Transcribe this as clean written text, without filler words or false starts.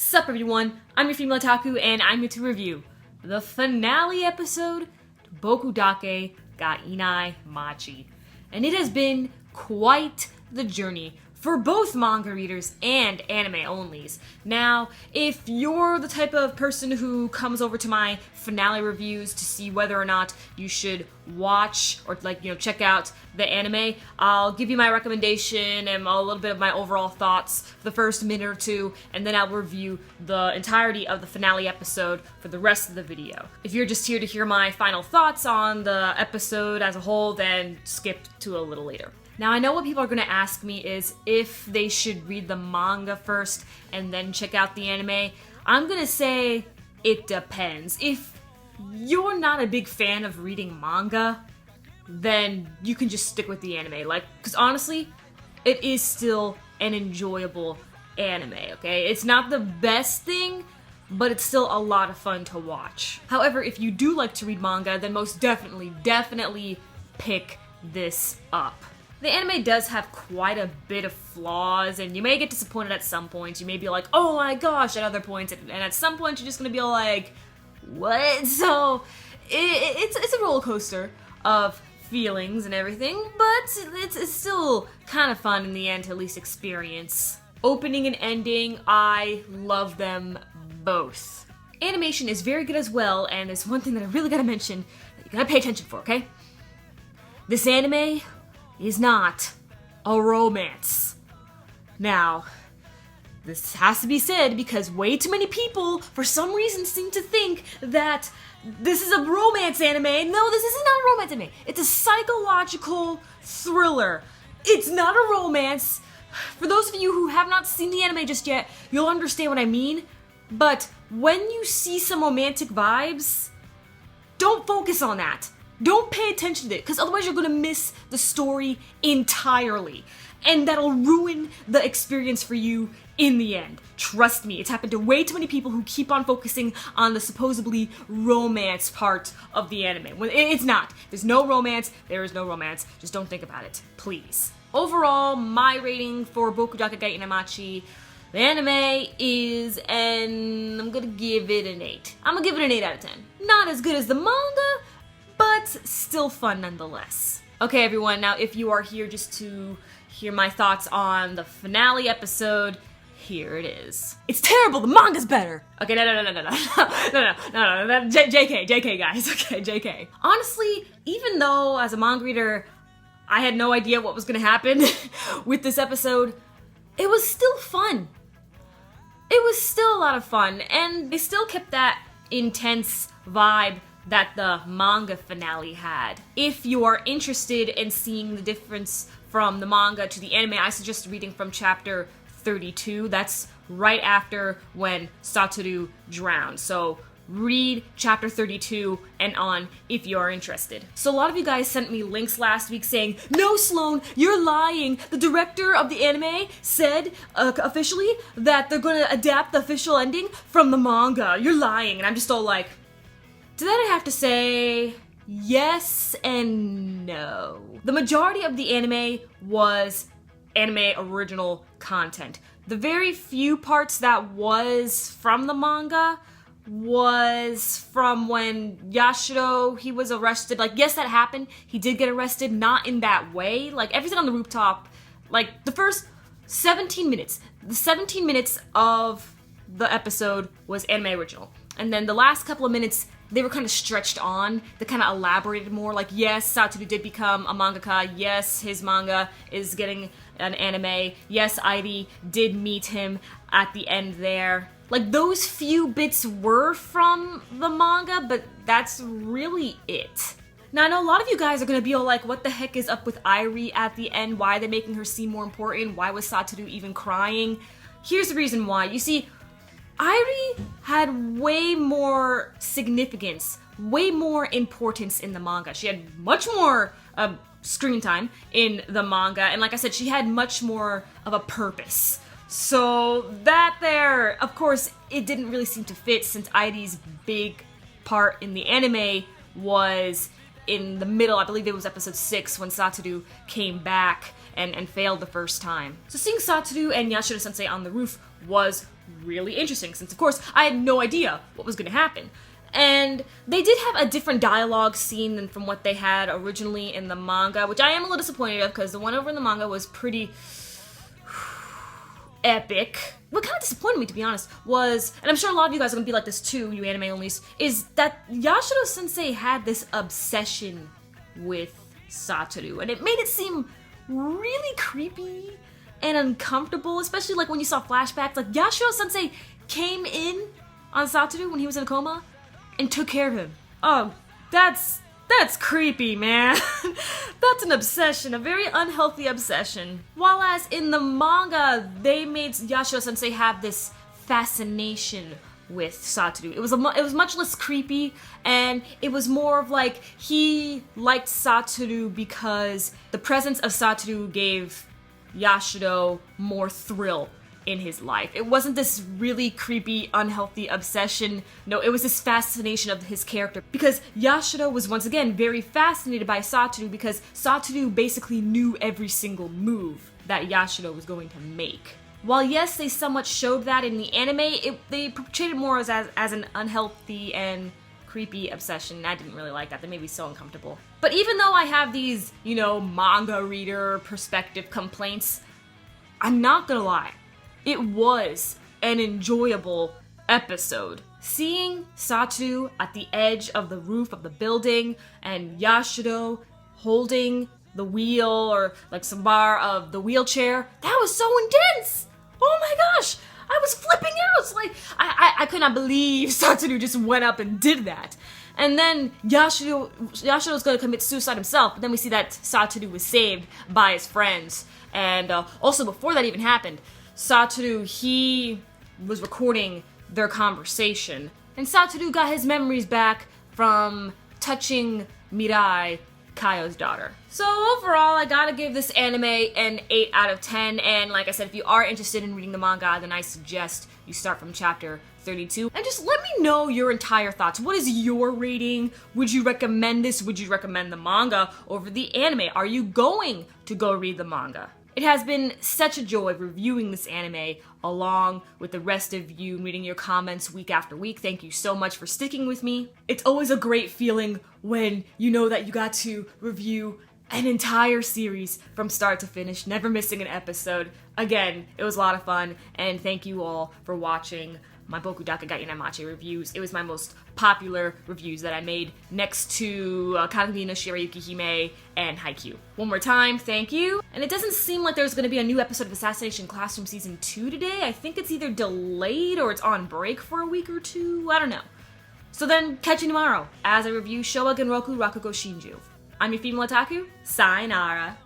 Sup everyone, I'm your female otaku and I'm here to review the finale episode to Bokudake ga Inai Machi. And it has been quite the journey for both manga readers and anime onlys. Now, if you're the type of person who comes over to my finale reviews to see whether or not you should watch or check out the anime, I'll give you my recommendation and a little bit of my overall thoughts for the first minute or two, and then I'll review the entirety of the finale episode for the rest of the video. If you're just here to hear my final thoughts on the episode as a whole, then skip to a little later. Now, I know what people are going to ask me is if they should read the manga first and then check out the anime. I'm going to say it depends. If you're not a big fan of reading manga, then you can just stick with the anime. Because honestly, it is still an enjoyable anime, okay? It's not the best thing, but it's still a lot of fun to watch. However, if you do like to read manga, then most definitely pick this up. The anime does have quite a bit of flaws, and you may get disappointed at some points. You may be like, oh my gosh, at other points, and at some point you're just gonna be like, what? So, it's a roller coaster of feelings and everything, but it's still kind of fun in the end to at least experience. Opening and ending, I love them both. Animation is very good as well, and there's one thing that I really gotta mention that you gotta pay attention for, okay? This anime is not a romance. Now, this has to be said because way too many people, for some reason, seem to think that this is a romance anime. No, this is not a romance anime. It's a psychological thriller. It's not a romance. For those of you who have not seen the anime just yet, you'll understand what I mean. But when you see some romantic vibes, don't focus on that. Don't pay attention to it, because otherwise you're gonna miss the story entirely. And that'll ruin the experience for you in the end. Trust me, it's happened to way too many people who keep on focusing on the supposedly romance part of the anime. When it's not. There's no romance, there is no romance. Just don't think about it, please. Overall, my rating for Bokudake ga Inai Machi, the anime is I'm gonna give it an 8. I'm gonna give it an 8 out of 10. Not as good as the manga, but still fun nonetheless. Okay everyone, now if you are here just to hear my thoughts on the finale episode, here it is. It's terrible, the manga's better! Okay, no, JK guys, okay, JK. Honestly, even though as a manga reader, I had no idea what was gonna happen with this episode, it was still fun. It was still a lot of fun, and they still kept that intense vibe that the manga finale had. If you are interested in seeing the difference from the manga to the anime, I suggest reading from chapter 32. That's right after when Satoru drowned. So read chapter 32 and on if you are interested. So a lot of you guys sent me links last week saying, no Sloan, you're lying. The director of the anime said officially that they're gonna adapt the official ending from the manga. You're lying. And I'm just all like, to that I have to say, yes and no. The majority of the anime was anime original content. The very few parts that was from the manga was from when Yashiro, he was arrested. Yes, that happened. He did get arrested, not in that way. Everything on the rooftop, the first 17 minutes. The 17 minutes of the episode was anime original. And then the last couple of minutes, they were kind of stretched on. They kind of elaborated more. Yes, Satoru did become a mangaka. Yes, his manga is getting an anime. Yes, Airi did meet him at the end there. Those few bits were from the manga, but that's really it. Now, I know a lot of you guys are gonna be all like, what the heck is up with Airi at the end? Why are they making her seem more important? Why was Satoru even crying? Here's the reason why. You see, Airi had way more significance, way more importance in the manga. She had much more screen time in the manga, and like I said, she had much more of a purpose. So that there, of course, it didn't really seem to fit since Airi's big part in the anime was in the middle. I believe it was episode 6 when Satoru came back and failed the first time. So seeing Satoru and Yashiro Sensei on the roof was really interesting, since of course I had no idea what was going to happen. And they did have a different dialogue scene than from what they had originally in the manga, which I am a little disappointed of, because the one over in the manga was pretty epic. What kind of disappointed me, to be honest, was, and I'm sure a lot of you guys are gonna be like this too, you anime onlys, is that Yashiro Sensei had this obsession with Satoru, and it made it seem really creepy and uncomfortable, especially like when you saw flashbacks. Like Yashiro Sensei came in on Satoru when he was in a coma and took care of him. Oh, that's creepy, man. That's an obsession, a very unhealthy obsession. While as in the manga, they made Yashiro Sensei have this fascination with Satoru. It was much less creepy, and it was more of like he liked Satoru because the presence of Satoru gave Yashiro more thrill in his life. It wasn't this really creepy, unhealthy obsession. No, it was this fascination of his character, because Yashiro was once again very fascinated by Satoru, because Satoru basically knew every single move that Yashiro was going to make. While yes, they somewhat showed that in the anime, they portrayed it more as an unhealthy and creepy obsession. I didn't really like that. They made me so uncomfortable. But even though I have these, manga reader perspective complaints, I'm not gonna lie. It was an enjoyable episode. Seeing Satoru at the edge of the roof of the building and Yashiro holding the wheel or like some bar of the wheelchair, that was so intense! Oh my gosh! I was flipping out! Like, I could not believe Satoru just went up and did that. And then Yashiro's gonna commit suicide himself, but then we see that Satoru was saved by his friends. And also before that even happened, Satoru, he was recording their conversation, and Satoru got his memories back from touching Mirai, Kaio's daughter. So overall, I gotta give this anime an 8 out of 10, and like I said, if you are interested in reading the manga, then I suggest you start from chapter 32, and just let me know your entire thoughts. What is your rating? Would you recommend this? Would you recommend the manga over the anime? Are you going to go read the manga? It has been such a joy reviewing this anime along with the rest of you, reading your comments week after week. Thank you so much for sticking with me. It's always a great feeling when you know that you got to review an entire series from start to finish, never missing an episode. Again, it was a lot of fun, and thank you all for watching my Boku Dake ga Inai Machi reviews. It was my most popular reviews that I made, next to Kagami no Shirayuki Hime and Haikyuu. One more time, thank you. And it doesn't seem like there's gonna be a new episode of Assassination Classroom Season 2 today. I think it's either delayed or it's on break for a week or two. I don't know. So then, catch you tomorrow as I review Showa Genroku Rakugo Shinju. I'm your female otaku, sayonara.